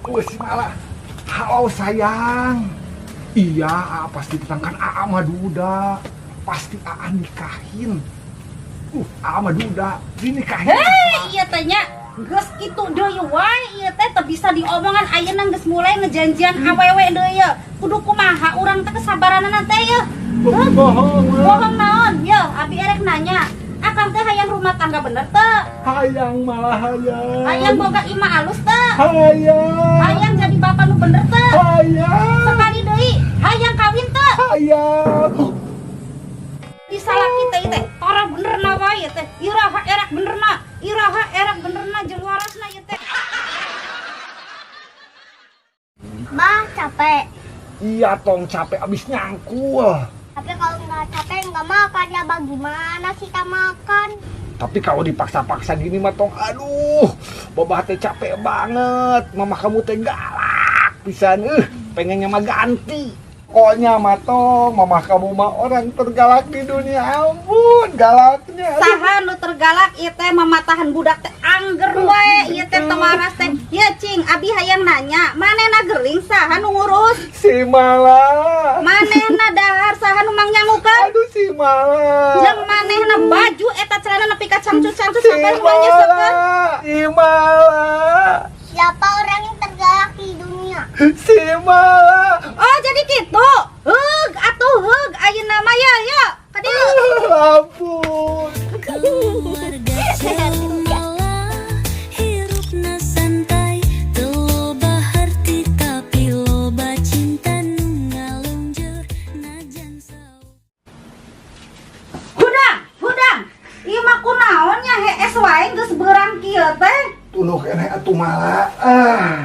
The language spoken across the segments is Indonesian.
Si Mala. Halo sayang. Iya, pasti tetangkan Aa mah duda. Pasti Aa nikahin. Aa mah duda. Dinikahin. Iya tanya. Geus kitu deui wae ieu teh teu bisa diomongan ayeuna geus mulai ngejanjian awewe deui ye. Kudu kumaha urang teh kesabaranana teh ye. Bohong naon? Ye, abi erek nanya. Akang teh hayang rumah tangga bener teu? Hayang malah hayang. Hayang boga imah alus teu? Hayang. Hayang jadi bapak nu bener teu? Hayang. Sekali deui, hayang kawin teu? Hayang. Disalah kita teh, tara benerna wae teh. Iraha erak benerna, iraha erak benerna jeung warasna ieu teh. Bah, capek. Iya tong capek abis nyangkul. Tapi kalau nggak capek nggak makan ya bagaimana kita makan? Tapi kalau dipaksa-paksa gini mah tong aduh, babah teh capek banget. Mama kamu teh galak pisan pengennya mah ganti. Pokoknya mah tong, mama kamu mah orang tergalak di dunia. Ampun, galaknya. Saha nu tergalak ieu teh mamatahan budak teh angger wae ieu teh teu waras teh. Ieu cing, abi hayang nanya, manehna geuling saha nu ngurus? Si Mala. Manehna dahar saha nu mang nyangukeun? Aduh si Mala. Jeung manehna baju eta celana nepi ka cangcut-cangcut Si sampai nu nyeseukeun. Si Mala. Siapa orang yang tergalak di dunia? Si Mala. Oh, jadi kitu. Heug atuh heug ayeuna mah ya ya. Kadieu. Ampun. Keluarga Jamala hirupna santai teu loba harti tapi loba cinta nu ngalunjur najan saw. Hudang. Ieu mah kunaon nya hees wae geus beurang kieu teh? Tunduh keneh atuh Mala.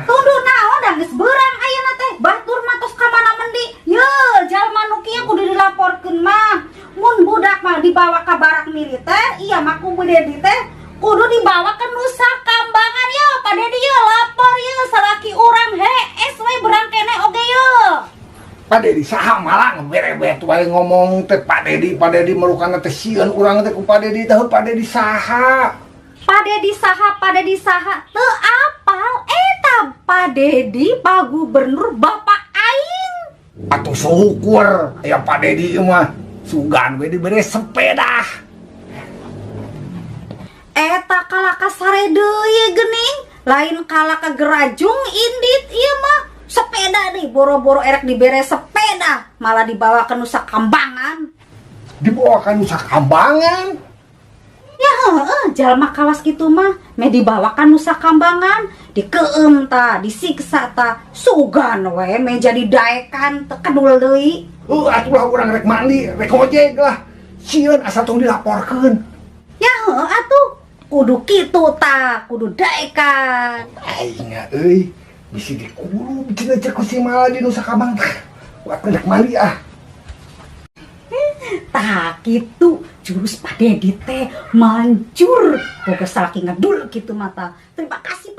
Tunduh naon da geus beurang ayeuna teh? Batur mah tos ka mana mendi? Yeuh, jalma nu kieu kudu dilaporkeun mah. Mun budak mah dibawa ka barak militer, iya mah ku Dedi teh kudu dibawa ke Nusa Kambangan ye. Pak Dedi ye lapor ye salaki urang hees we beurang keneh oge ye. Pak Dedi saha Mala ngeberebet wae ngomong teh Pak Dedi melukana teh sieun urang teh ku Pak Dedi teh Pak Dedi saha? Pak Dedi saha teu apal eta Pak Dedi Pak Gubernur Bapak aing. Atuh syukur ya Pak Dedi mah sugan we dibere sepeda. Eta kalaka sare deui geuning, lain kalaka gerajung indit ieu mah sepeda deui boro-boro erek dibere sepeda malah dibawa ke Nusa Kambangan. Dibawa ka Nusa Kambangan. Ya heueuh, jalma kawas kitu mah me dibawa ka Nusa Kambangan, dikeueum ta, disiksa ta, sugan we me jadi daekan teu kedul deui. Atuh lah urang rek mandi, rek ojek lah. Sieun asal tong dilaporkeun. Ya heueuh atuh, kudu kitu ta, kudu daekan. Aing euy, bisi dikulu bikin aja ku si Mala di Nusa Kambangan. Buat rek mandi ah. Tah kitu jurus Pak Dedi teh manjur boga salaki ngedul kitu mata. Terima kasih